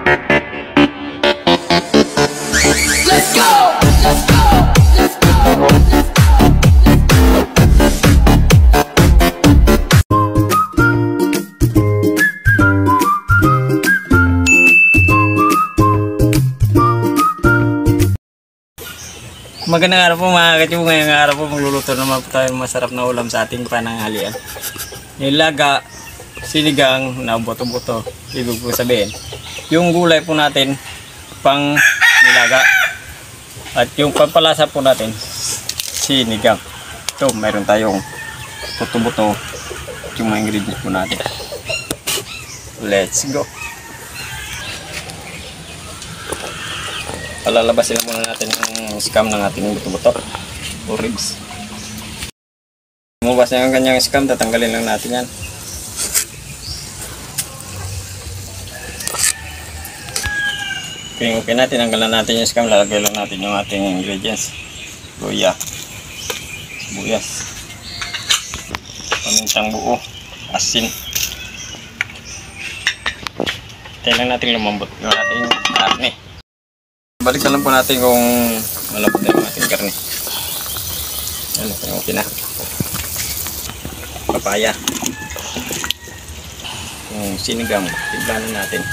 Let's go! Let's go! Let's go! Magandang araw po mga katyong. Ngayong araw po magluluto naman po tayo masarap na ulam sa ating pananghalian. Nilaga, sinigang na buto-buto. Ibig po sabihin, yung gulay po natin pang nilaga at yung pampalasa po natin sinigang. Ito, mayroon tayong buto-buto yung mga ingredients po natin. Let's go! Palalabasin muna natin yung scam ng ating buto-buto o ribs. Lumabas na yung kanyang scam, tatanggalin lang natin yan. Okay natin, tanggalan natin yung scam, lalagay lang natin yung ating ingredients. Luya, sibuyas, pamintang buo, asin. Tayo lang natin lumambot yung ating karne. Balikan lang po natin kung malapot na yung ating karne. Ano, okay na. Papaya. Yung sinigang, tiglanan natin.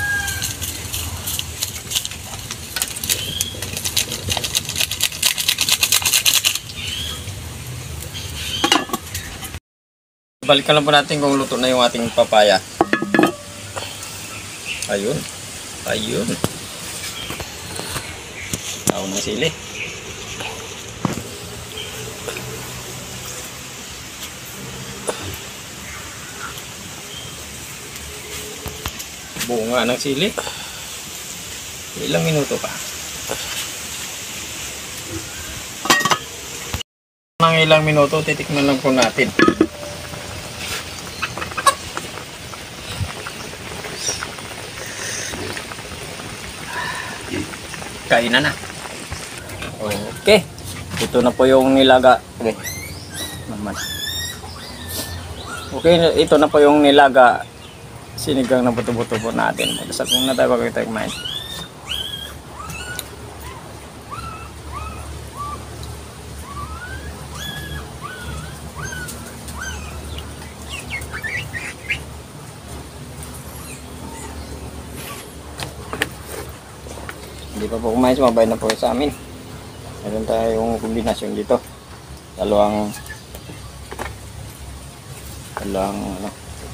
Balikan lang po natin kung luto na yung ating papaya. Ayun. Ayun. Taon ng sili. Bunga ng sili. Ilang minuto pa. Nang ilang minuto, titikman lang po natin. Kainan na. Okay, ito na po yung nilaga. Okay, ito na po yung nilaga sinigang na buto-buto po natin. Magdasal muna tayo bago tayo kumain. Hindi pa po kumain, sumabay na po sa amin. Meron tayong kombinasyon dito. Dalawang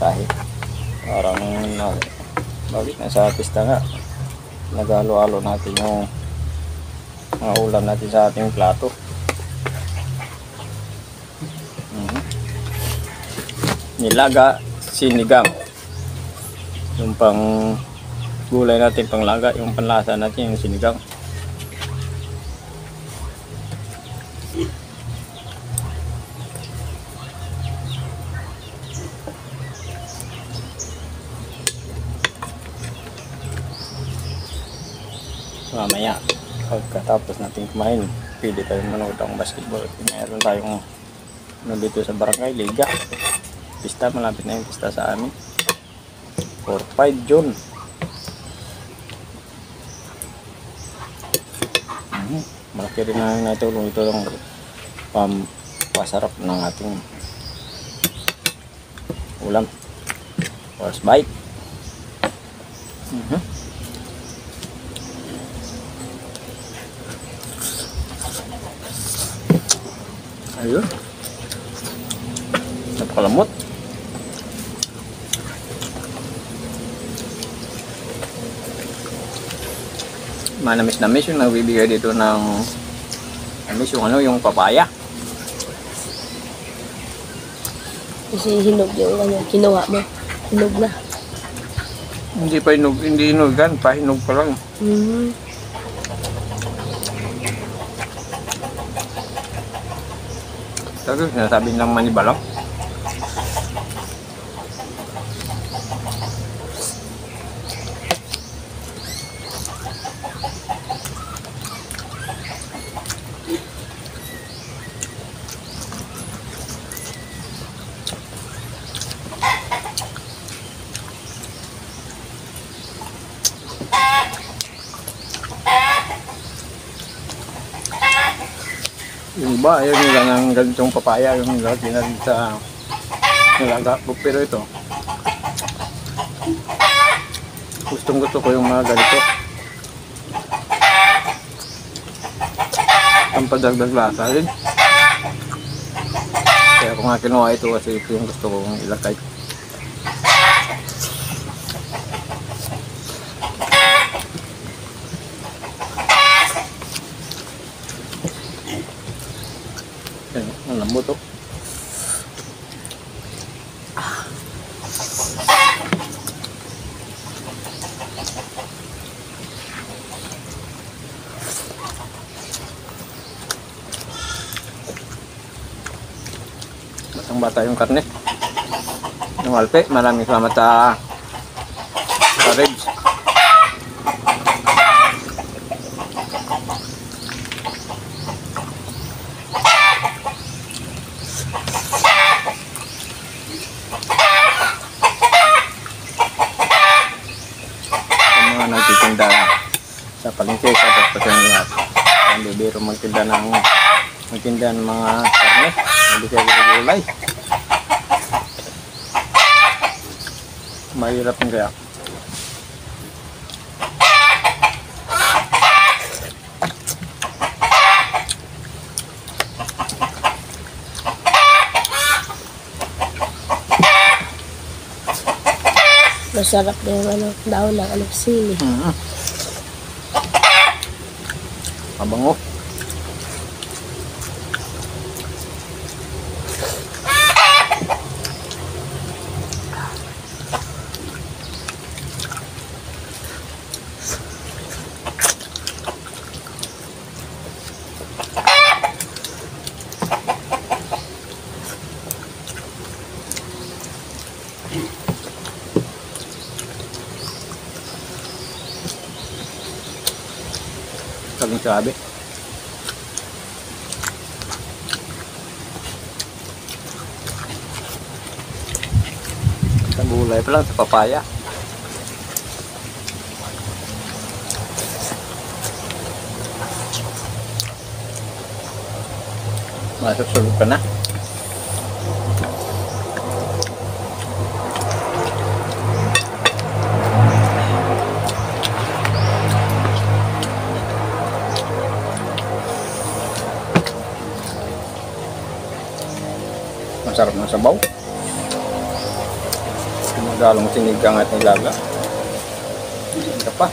tahi. Parang bakit nasa pista nga. Nag-halo-halo natin yung mga ulam natin sa ating plato. Nilaga, sinigang. Yung pang gulay natin panglaga, yung panlasa natin yung sinigang. Mamaya pagkatapos natin kumain, pwede tayong manood ng basketball. Mayroon tayong dito sa barangay Liga pista, malapit na yung pista sa amin. 4-5 June. Malaki rin na natulong ito ng pampasarap ng ating ulam. First bite. Ayun. Napakalamot. Manamis-namis yung nagbibigay dito ng namis yung yung papaya. Kasi hinog yung kinuha mo. Hinog na. Hindi pa hinog, hindi hinugan, pahinog pa lang. Sabi, sinasabi lang manibalong. Yung iba, ayaw nila ng ganitong papaya, yung lagi na rin sa nilaga. Pero ito, gustong gusto ko yung mga ganito. Ang padagdag lasa rin. Kaya ko nga kinuha ito kasi ito yung gusto kong ilagay. Ang lambot to. Batang bata yung karne. Yung alpe, maraming salamat sa ribs. Nagtitinda sa palengke sa pagpasyan lahat. Ang bibiro magtinda ng mga karne, hindi siya gulay. Mahirap yung kaya. Masarap na yung ano, daon ng ano, sili. Mabango. Sabing sabi. Sa gulay pa lang, sa papaya. Masusulog ka na. Masarap ng sabaw. Pinagalong sinigang at nilaga. Ito pa.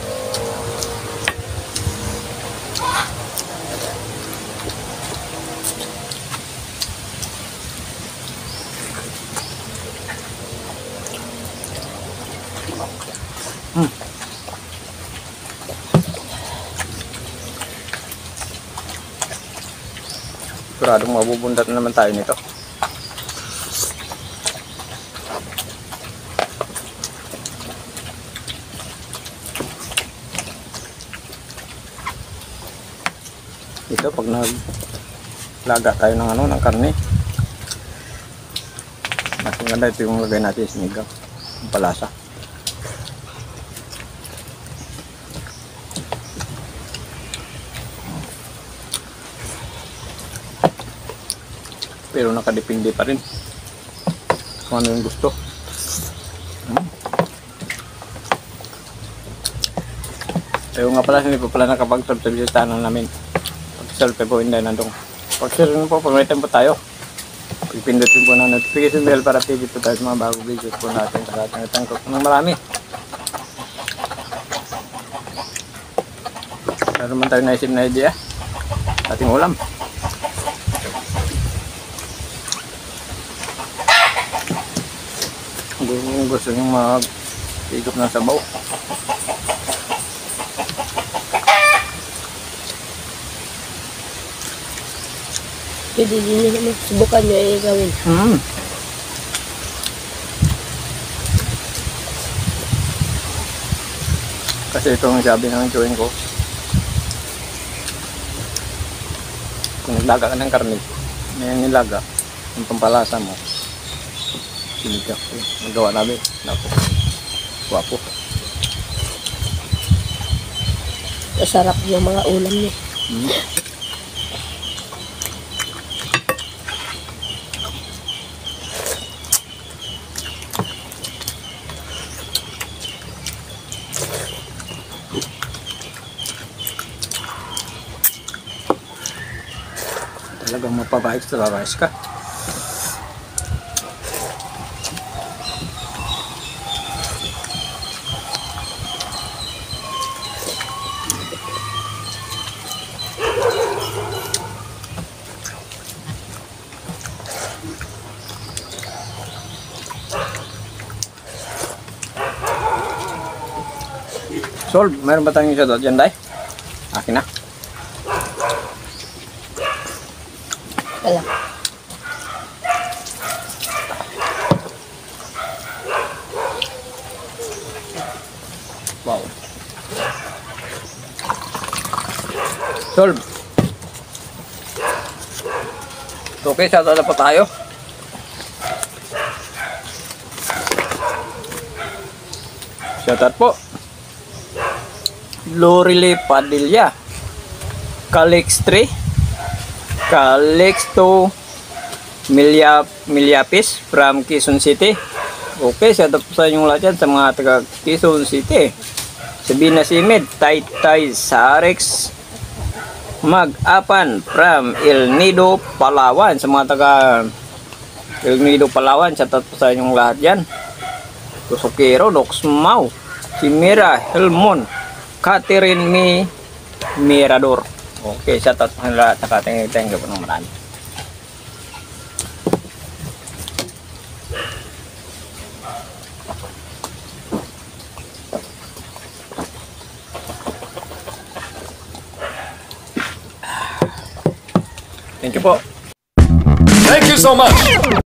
Siguradong mabubundat na naman tayo nito. Ito pag naglaga tayo ng ano, ng karne, mas maganda ito yung lagay natin sinigang, yung palasa. Pero nakadepende pa rin kung ano yung gusto. Tayo nga pala, hindi pa pala nakapag-subscribe namin. Pag-selfie po, hindi nandong. Pag-share nyo po, pag-waitin po tayo. Pipindutin po na notification bell para pigit po tayo sa mga bagong videos po natin sa lahat ng tangkok ng marami. Meron man tayo naisip na idea ating ulam. Kung gusto nyo mag-igop ng sabaw, Pwede din nyo naman, subukan nyo ay gawin. Kasi ito ang sabi ng chewing ko, kung naglaga ka ng karne, may nilaga, yung pampalasa mo, sinigang, nagawa namin, napo, guwapo. Masarap yung mga ulam nyo. Talagang mapabayos na babayos ka. Sol, mayroon ba tayong shoutout dyan, Day? Akin na. Wala. Wow. Sol. Okay, shoutout na po tayo. Shoutout po. Lorele Padilla, Calix 3, Calixto Milyapis from Quezon City. Okay, shout out po sa inyong lahat yan, sa mga taga Quezon City. Sabina Simid, Taytay Sarex Mag-apan from El Nido, Palawan. Sa mga taga El Nido, Palawan, shout out po sa inyong lahat yan. Tusukero, Doxmau, Simira Helmon, Catherine Mirador. Okay, shout out sa lahat. Nakatingin po ng marami. Thank you po. Thank you so much.